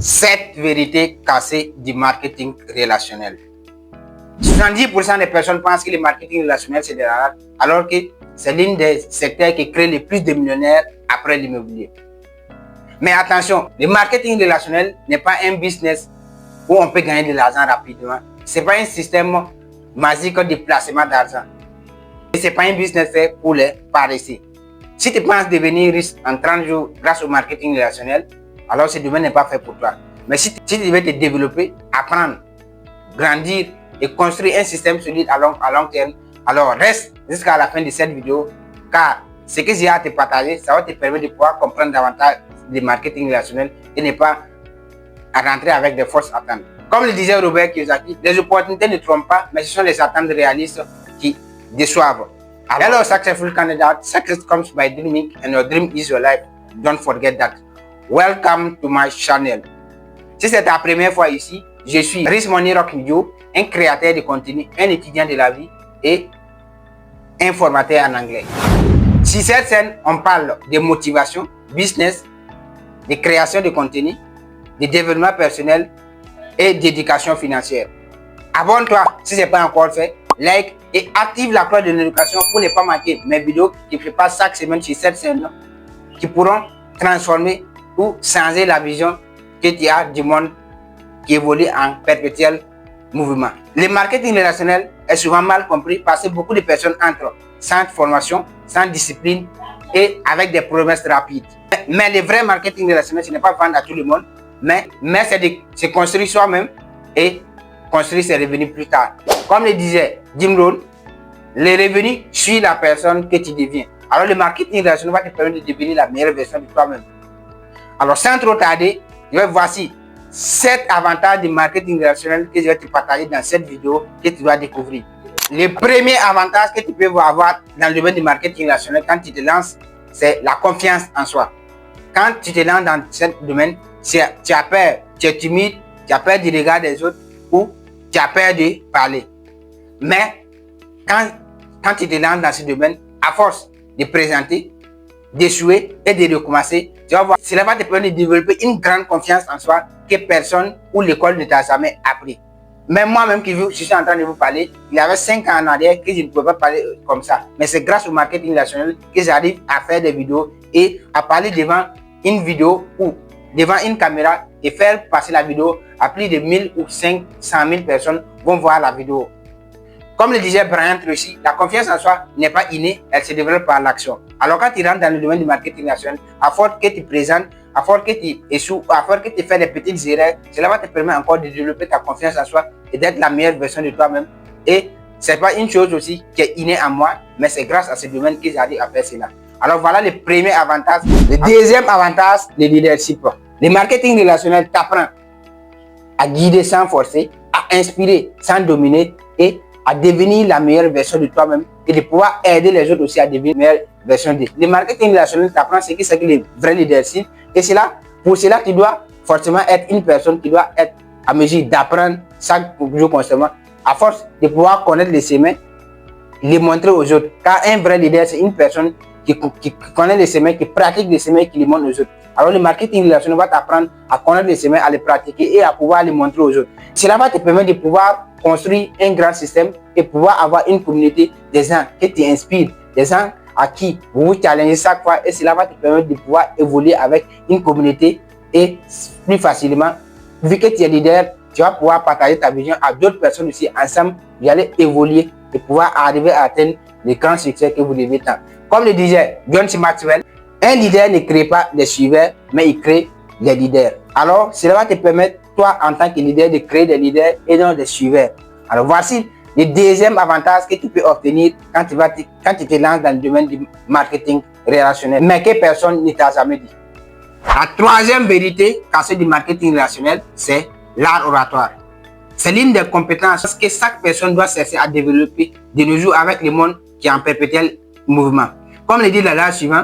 7 vérités cassées du marketing relationnel. 70% des personnes pensent que le marketing relationnel c'est de l'art, alors que c'est l'un des secteurs qui crée le plus de millionnaires après l'immobilier. Mais attention, le marketing relationnel n'est pas un business où on peut gagner de l'argent rapidement. Ce n'est pas un système magique de placement d'argent. Ce n'est pas un business fait pour les paresseux. Si tu penses devenir riche en 30 jours grâce au marketing relationnel, alors ce domaine n'est pas fait pour toi. Mais si tu veux te développer, apprendre, grandir et construire un système solide à long terme, alors reste jusqu'à la fin de cette vidéo, car ce que j'ai à te partager, ça va te permettre de pouvoir comprendre davantage le marketing relationnel et ne pas rentrer avec des fausses attentes. Comme le disait Robert Kiyosaki, les opportunités ne trompent pas, mais ce sont les attentes réalistes qui déçoivent. Hello successful candidate, success comes by dreaming and your dream is your life. Don't forget that. Welcome to my channel. Si c'est ta première fois ici, je suis Rich Money Rock Video, un créateur de contenu, un étudiant de la vie et un formateur en anglais. Sur cette scène, on parle de motivation, business, de création de contenu, de développement personnel et d'éducation financière. Abonne-toi si ce n'est pas encore fait, like et active la cloche de notification pour ne pas manquer mes vidéos qui se passent chaque semaine sur cette chaîne qui pourront transformer ou changer la vision que tu as du monde qui évolue en perpétuel mouvement. Le marketing relationnel est souvent mal compris parce que beaucoup de personnes entrent sans formation, sans discipline et avec des promesses rapides. Mais le vrai marketing relationnel, ce n'est pas vendre à tout le monde, mais c'est de se construire soi-même et construire ses revenus plus tard. Comme le disait Jim Rohn, les revenus suivent la personne que tu deviens. Alors le marketing relationnel va te permettre de devenir la meilleure version de toi-même. Alors sans trop tarder, voici 7 avantages du marketing relationnel que je vais te partager dans cette vidéo que tu dois découvrir. Le premier avantage que tu peux avoir dans le domaine du marketing relationnel quand tu te lances, c'est la confiance en soi. Quand tu te lances dans ce domaine, tu as peur, tu es timide, tu as peur du regard des autres ou tu as peur de parler. Mais quand tu te lances dans ce domaine, à force de présenter, d'échouer et de recommencer, tu vas voir, cela va te permettre de développer une grande confiance en soi que personne ou l'école ne t'a jamais appris. Même moi-même qui je suis en train de vous parler, il y avait 5 ans en arrière que je ne pouvais pas parler comme ça. Mais c'est grâce au marketing relationnel que j'arrive à faire des vidéos et à parler devant une vidéo ou devant une caméra et faire passer la vidéo à plus de 1000 ou 500 000 personnes vont voir la vidéo. Comme le disait Brian Tracy, la confiance en soi n'est pas innée, elle se développe par l'action. Alors quand tu rentres dans le domaine du marketing relationnel, à force que tu présentes, à force que tu échoues, à force que tu fais des petites erreurs, cela va te permettre encore de développer ta confiance en soi et d'être la meilleure version de toi-même. Et c'est pas une chose aussi qui est innée en moi, mais c'est grâce à ce domaine que j'arrive à faire cela. Alors voilà le premier avantage. Le deuxième avantage, le leadership. Le marketing relationnel t'apprend à guider sans forcer, à inspirer sans dominer et à devenir la meilleure version de toi-même et de pouvoir aider les autres aussi à devenir la meilleure version d'eux. Le marketing relationnel t'apprend ce que c'est que le vrai leadership et pour cela tu dois forcément être une personne qui doit être à mesure d'apprendre chaque jour constamment à force de pouvoir connaître les chemins, les montrer aux autres. Car un vrai leader c'est une personne qui connaît les chemins, qui pratique les chemins et qui les montre aux autres. Alors le marketing relationnel va t'apprendre à connaître les chemins, à les pratiquer et à pouvoir les montrer aux autres. Cela va te permettre de pouvoir construire un grand système et pouvoir avoir une communauté des gens qui t'inspirent, des gens à qui vous vous challengez chaque fois et cela va te permettre de pouvoir évoluer avec une communauté et plus facilement. Vu que tu es leader, tu vas pouvoir partager ta vision à d'autres personnes aussi. Ensemble, vous allez évoluer et pouvoir arriver à atteindre les grands succès que vous devez tant. Comme le disait John C. Maxwell, un leader ne crée pas des suiveurs, mais il crée des leaders. Alors, cela va te permettre, toi, en tant que leader, de créer des leaders et non des suiveurs. Alors, voici le deuxième avantage que tu peux obtenir quand tu te lances dans le domaine du marketing relationnel, mais que personne ne t'a jamais dit. La troisième vérité cassée du marketing relationnel, c'est l'art oratoire. C'est l'une des compétences que chaque personne doit chercher à développer de nos jours avec le monde qui est en perpétuel mouvement. Comme le dit l'adage suivant,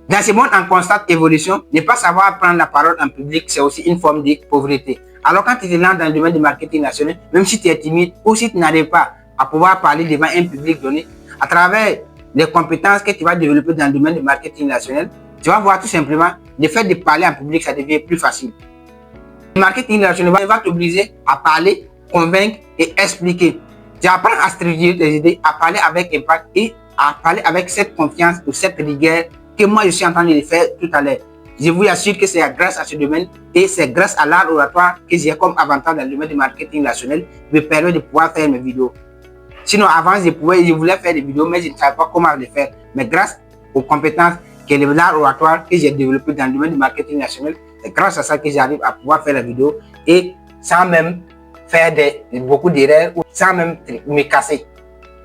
dans ce monde en constante évolution, ne pas savoir prendre la parole en public, c'est aussi une forme de pauvreté. Alors quand tu te lances dans le domaine du marketing relationnel, même si tu es timide ou si tu n'arrives pas à pouvoir parler devant un public donné, à travers les compétences que tu vas développer dans le domaine du marketing relationnel, tu vas voir tout simplement le fait de parler en public, ça devient plus facile. Le marketing relationnel va t'obliger à parler, convaincre et expliquer. Tu apprends à structurer tes idées, à parler avec impact et à parler avec cette confiance ou cette rigueur que moi je suis en train de le faire tout à l'heure. Je vous assure que c'est grâce à ce domaine et c'est grâce à l'art oratoire que j'ai comme avantage dans le domaine du marketing relationnel me permet de pouvoir faire mes vidéos. Sinon, avant, je voulais faire des vidéos, mais je ne savais pas comment les faire. Mais grâce aux compétences que l'art oratoire que j'ai développé dans le domaine du marketing relationnel, c'est grâce à ça que j'arrive à pouvoir faire la vidéo et sans même faire beaucoup d'erreurs ou sans même me casser.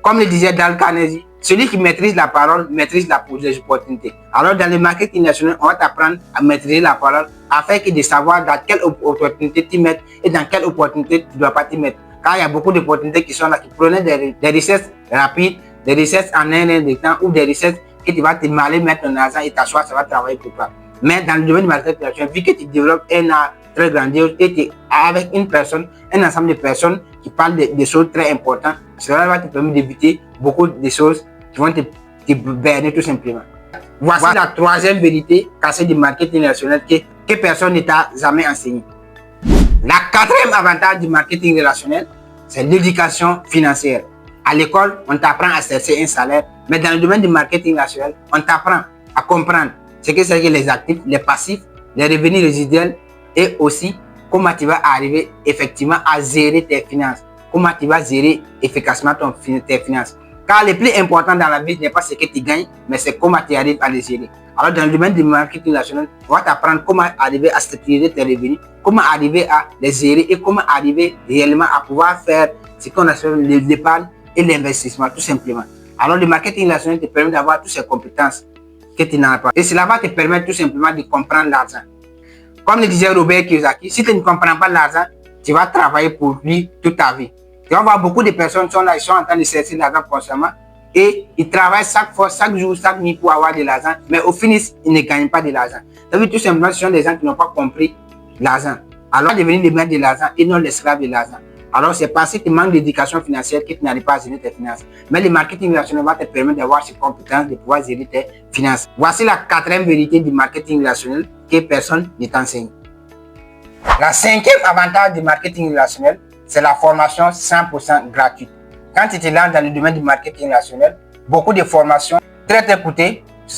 Comme le disait Dale Carnegie, celui qui maîtrise la parole maîtrise les opportunités. Alors dans le marketing national, on va t'apprendre à maîtriser la parole afin de savoir dans quelle opportunité tu mets et dans quelle opportunité tu ne dois pas t'y mettre. Car il y a beaucoup d'opportunités qui sont là, qui prenaient des recettes rapides, des recettes en un de temps ou des recettes que tu vas te mal mettre ton argent et t'asseoir, ça va travailler pour toi. Mais dans le domaine du marketing national, vu que tu développes un art très grandiose et tu es avec une personne, un ensemble de personnes qui parlent de choses très importantes, cela va te permettre d'éviter beaucoup de choses qui vont te berner tout simplement. Voici la troisième vérité cassée du marketing relationnel que personne ne t'a jamais enseigné. La quatrième avantage du marketing relationnel, c'est l'éducation financière. À l'école, on t'apprend à chercher un salaire, mais dans le domaine du marketing relationnel, on t'apprend à comprendre ce que c'est que les actifs, les passifs, les revenus résiduels et aussi comment tu vas arriver effectivement à gérer tes finances, comment tu vas gérer efficacement tes finances. Car le plus important dans la vie n'est pas ce que tu gagnes, mais c'est comment tu arrives à les gérer. Alors dans le domaine du marketing relationnel, on va t'apprendre comment arriver à structurer tes revenus, comment arriver à les gérer et comment arriver réellement à pouvoir faire ce qu'on appelle l'épargne et l'investissement tout simplement. Alors le marketing relationnel te permet d'avoir toutes ces compétences que tu n'as pas. Et cela va te permettre tout simplement de comprendre l'argent. Comme le disait Robert Kiyosaki, si tu ne comprends pas l'argent, tu vas travailler pour lui toute ta vie. Tu vas voir beaucoup de personnes qui sont là, ils sont en train de chercher l'argent constamment et ils travaillent chaque jour, chaque nuit pour avoir de l'argent, mais au finish, ils ne gagnent pas de l'argent. Ça veut dire tout simplement ce sont des gens qui n'ont pas compris l'argent. Alors, devenir les maîtres de l'argent et non l'esclave de l'argent. Alors, c'est parce que tu manques d'éducation financière que tu n'arrives pas à gérer tes finances. Mais le marketing relationnel va te permettre d'avoir ces compétences de pouvoir gérer tes finances. Voici la quatrième vérité du marketing relationnel que personne ne t'enseigne. La cinquième avantage du marketing relationnel, c'est la formation 100% gratuite. Quand tu te lances dans le domaine du marketing relationnel, beaucoup de formations très coûteuses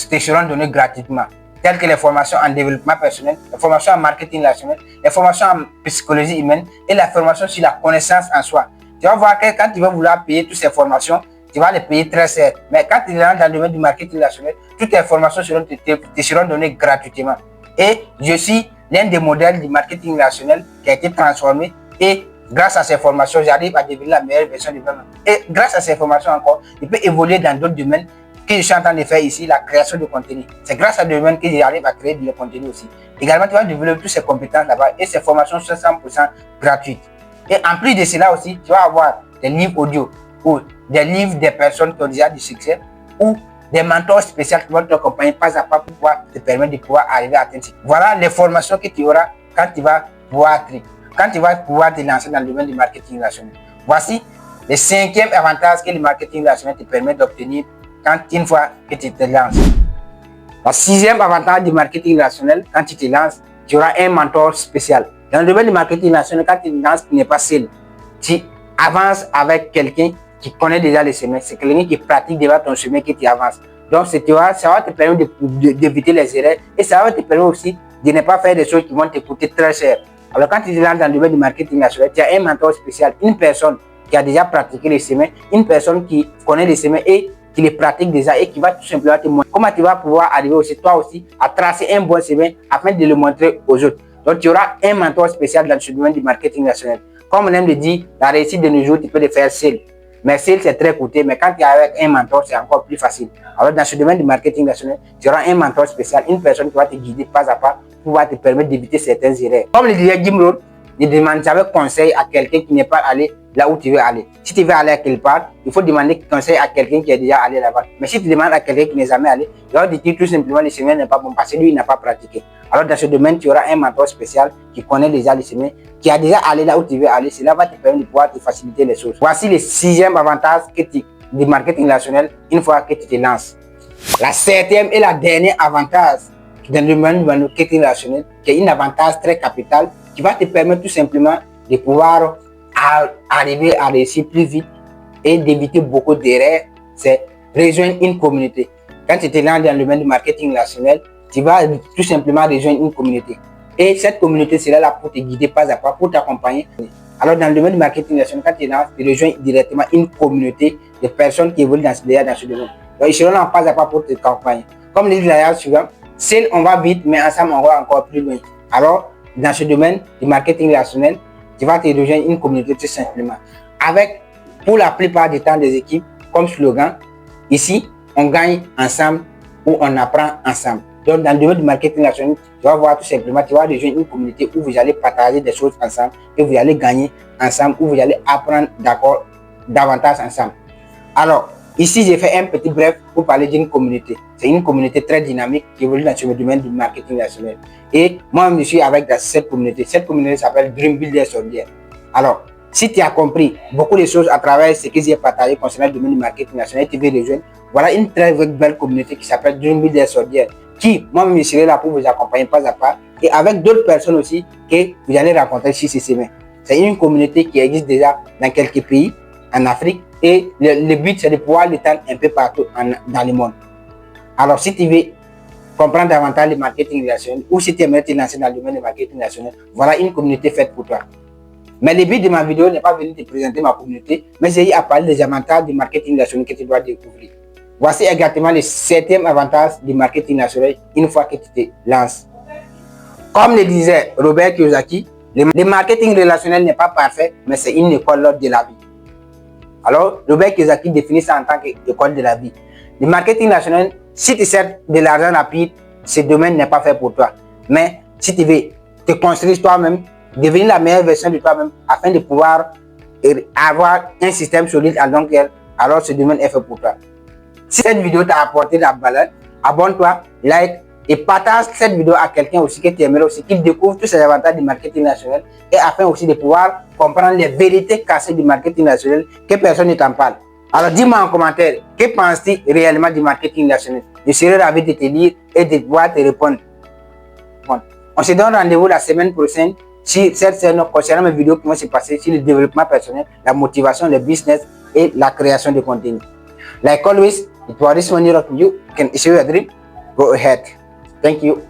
te seront données gratuitement, telles que les formations en développement personnel, les formations en marketing relationnel, les formations en psychologie humaine et la formation sur la connaissance en soi. Tu vas voir que quand tu vas vouloir payer toutes ces formations, tu vas les payer très cher. Mais quand tu rentres dans le domaine du marketing relationnel, toutes les formations te seront données gratuitement. Et je suis l'un des modèles du marketing relationnel qui a été transformé et grâce à ces formations, j'arrive à devenir la meilleure version de moi-même. Et grâce à ces formations encore, je peux évoluer dans d'autres domaines que je suis en train de faire ici, la création de contenu. C'est grâce à ce domaine que j'arrive à créer du contenu aussi. Également, tu vas développer toutes ces compétences là-bas et ces formations sont 100% gratuites. Et en plus de cela aussi, tu vas avoir des livres audio ou des livres des personnes qui ont déjà du succès ou des mentors spéciaux qui vont t'accompagner pas à pas pour pouvoir te permettre de pouvoir arriver à atteindre. Voilà les formations que tu auras quand tu vas pouvoir te lancer dans le domaine du marketing relationnel. Voici le cinquième avantage que le marketing relationnel te permet d'obtenir une fois que tu te lances. Le sixième avantage du marketing relationnel, quand tu te lances, tu auras un mentor spécial. Dans le domaine du marketing relationnel, quand tu te lances, tu n'es pas seul. Tu avances avec quelqu'un qui connaît déjà le chemin. C'est quelqu'un qui pratique déjà ton chemin que tu avances. Donc, ça va te permettre d'éviter les erreurs et ça va te permettre aussi de ne pas faire des choses qui vont te coûter très cher. Alors, quand tu te lances dans le domaine du marketing relationnel, tu as un mentor spécial, une personne qui a déjà pratiqué les chemins, une personne qui connaît les chemins et qui les pratique déjà et qui va tout simplement te montrer comment tu vas pouvoir arriver aussi, toi aussi, à tracer un bon chemin afin de le montrer aux autres. Donc, tu auras un mentor spécial dans ce domaine du marketing relationnel. Comme on aime le dire, la réussite de nos jours, tu peux le faire seul. Mais seul, c'est très coûteux. Mais quand tu es avec un mentor, c'est encore plus facile. Alors, dans ce domaine du marketing relationnel, tu auras un mentor spécial, une personne qui va te guider pas à pas pour pouvoir te permettre d'éviter certaines erreurs. Comme le disait Jim Rohn, ne demande jamais conseil à quelqu'un qui n'est pas allé là où tu veux aller. Si tu veux aller à quelque part, il faut demander conseil à quelqu'un qui est déjà allé là-bas. Mais si tu demandes à quelqu'un qui n'est jamais allé, il va te dire tout simplement le chemin n'est pas bon parce que lui, il n'a pas pratiqué. Alors dans ce domaine, tu auras un mentor spécial qui connaît déjà le chemin, qui a déjà allé là où tu veux aller. Cela va te permettre de pouvoir te faciliter les choses. Voici le sixième avantage du marketing relationnel une fois que tu te lances. La septième et la dernière avantage dans le domaine du marketing relationnel, qui est un avantage très capital, qui va te permettre tout simplement de pouvoir arriver à réussir plus vite et d'éviter beaucoup d'erreurs. C'est rejoindre une communauté. Quand tu te lances dans le domaine du marketing relationnel, tu vas tout simplement rejoindre une communauté. Et cette communauté sera là pour te guider pas à pas, pour t'accompagner. Alors, dans le domaine du marketing relationnel, quand tu lances, tu rejoins directement une communauté de personnes qui évoluent dans ce domaine. Donc, ils seront là pas à pas pour t'accompagner. Comme le dit l'ailleurs suivant, seul on va vite, mais ensemble on va encore plus loin. Alors, dans ce domaine du marketing relationnel, tu vas te rejoindre une communauté tout simplement. Avec, pour la plupart du temps, des équipes, comme slogan, ici, on gagne ensemble ou on apprend ensemble. Donc, dans le domaine du marketing relationnel, tu vas voir tout simplement, tu vas rejoindre une communauté où vous allez partager des choses ensemble et vous allez gagner ensemble, où vous allez apprendre davantage ensemble. Alors, ici, j'ai fait un petit bref pour parler d'une communauté. C'est une communauté très dynamique qui évolue dans le domaine du marketing relationnel. Et moi, je suis avec cette communauté. Cette communauté s'appelle Dream Builder Soldier. Alors, si tu as compris beaucoup de choses à travers ce que j'ai partagé concernant le domaine du marketing relationnel, tu veux rejoindre, voilà une très belle communauté qui s'appelle Dream Builder Soldier, qui, moi-même, je serai là pour vous accompagner pas à pas, et avec d'autres personnes aussi que vous allez rencontrer sur ces semaines. C'est une communauté qui existe déjà dans quelques pays en Afrique, et le but, c'est de pouvoir l'étendre un peu partout dans le monde. Alors, si tu veux comprendre davantage le marketing relationnel, ou si tu aimerais te lancer dans le domaine du marketing relationnel, voilà une communauté faite pour toi. Mais le but de ma vidéo n'est pas venu te présenter ma communauté, mais j'ai eu à parler des avantages du marketing relationnel que tu dois découvrir. Voici exactement le 7e avantage du marketing relationnel une fois que tu te lances. Comme le disait Robert Kiyosaki, le marketing relationnel n'est pas parfait, mais c'est une école de la vie. Alors, Robert Kiyosaki définit ça en tant qu'école de la vie. Le marketing relationnel, si tu cherches de l'argent rapide, ce domaine n'est pas fait pour toi. Mais si tu veux te construire toi-même, devenir la meilleure version de toi-même afin de pouvoir avoir un système solide à long terme, alors ce domaine est fait pour toi. Si cette vidéo t'a apporté de la valeur, abonne-toi, like et partage cette vidéo à quelqu'un aussi que tu aimerais aussi, qu'il découvre tous ces avantages du marketing relationnel et afin aussi de pouvoir comprendre les vérités cachées du marketing relationnel que personne ne t'en parle. Alors dis-moi en commentaire, que penses-tu réellement du marketing relationnel? Je serai ravi de te lire et de pouvoir te répondre. Bon. On se donne rendez-vous la semaine prochaine sur cette chaîne concernant mes vidéos qui vont se passer sur le développement personnel, la motivation, le business et la création de contenu. Like always, if you are this one, you can issue a dream, go ahead. Thank you.